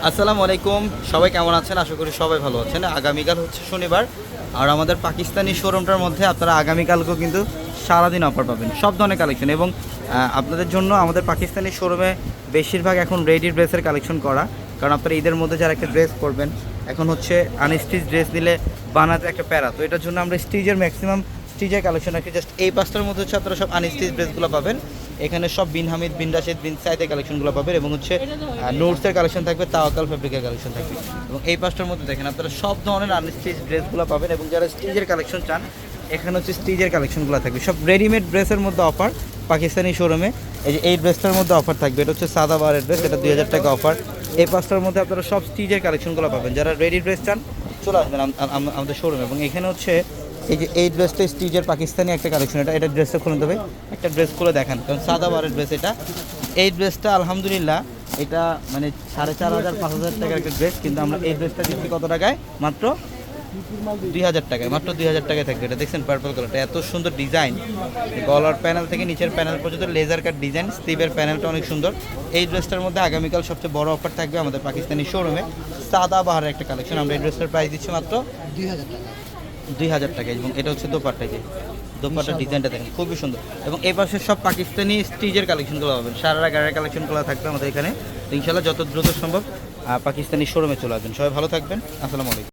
আসসালামু আলাইকুম, সবাই কেমন আছেন? আশা করি সবাই ভালো আছেন। আগামীকাল হচ্ছে শনিবার, আর আমাদের পাকিস্তানি শোরুমটার মধ্যে আপনারা আগামীকালকেও কিন্তু সারাদিন অফার পাবেন সব ধরনের কালেকশন। এবং আপনাদের জন্য আমাদের পাকিস্তানি শোরুমে বেশিরভাগ এখন রেডি ড্রেসের কালেকশন করা, কারণ আপনারা ঈদের মধ্যে যারা একটা ড্রেস পরবেন, এখন হচ্ছে আনস্টিচ ড্রেস দিলে বানাতে একটা প্যারা, তো এটার জন্য আমরা স্টিচের ম্যাক্সিমাম স্টিচের কালেকশন রাখি। জাস্ট এই পাঁচটার মধ্যে হচ্ছে আপনারা সব আনস্টিচ ড্রেসগুলো পাবেন। এখানে সব বিন হামিদ, বিন রাশিদ, বিন সাইদের কালেকশনগুলো পাবেন, এবং হচ্ছে নোটসের কালেকশন থাকবে, তাওয়াক্কাল ফেব্রিকের কালেকশন থাকবে। এবং এই পাঁচটার মধ্যে দেখেন আপনারা সব ধরনের আনস্টিচ ড্রেসগুলো পাবেন। এবং যারা স্টিচের কালেকশন চান, এখানে হচ্ছে স্টিচের কালেকশনগুলো থাকবে। সব রেডিমেড ড্রেসের মধ্যে অফার পাকিস্তানি শোরুমে। এই যে এই ড্রেসটার মধ্যে অফার থাকবে, এটা হচ্ছে সাদা বারের ড্রেস, এটা 2000 টাকা অফার। এই পাঁচটার মধ্যে আপনারা সব স্টিচের কালেকশনগুলো পাবেন। যারা রেডি ড্রেস চান চলে আসবেন আমাদের শোরুমে। এবং এখানে হচ্ছে এই যে এই ড্রেসটা স্টিচের পাকিস্তানি একটা কালেকশন, এটা ড্রেসটা খুলে দেবে, একটা ড্রেস খুলে দেখান, কারণ সাদা বারের ড্রেস এটা। এই ড্রেসটা আলহামদুলিল্লাহ এটা মানে 4500 5000 টাকার একটা ড্রেস, কিন্তু আমরা এই ড্রেসটা দিচ্ছি কত টাকায়? মাত্র 2000 টাকায়। মাত্র 2000 টাকায় থাকবে। এটা দেখছেন পার্পল কালারটা, এত সুন্দর ডিজাইন, গলার প্যানেল থেকে নিচের প্যানেল পর্যন্ত লেজার কাট ডিজাইন, স্লিভের প্যানেলটা অনেক সুন্দর। এই ড্রেসটার মধ্যে আগামীকাল সবচেয়ে বড় অফার থাকবে আমাদের পাকিস্তানি শোরুমে, সাদা বাহারের একটা কালেকশন। আমরা এই ড্রেসটার প্রাইস দিচ্ছি মাত্র 2000 টাকা। এবং এটা হচ্ছে দোপাট্টা, যে দোপাট্টার ডিজাইনটা দেখেন খুবই সুন্দর। এবং এই পাশে সব পাকিস্তানি স্টিচের কালেকশনগুলো পাবেন, সারারা গাড়ির কালেকশনগুলো থাকবে আমাদের এখানে। ইনশাল্লাহ যত দ্রুত সম্ভব পাকিস্তানি শোরুমে চলে আসবেন। সবাই ভালো থাকবেন। আসসালামু আলাইকুম।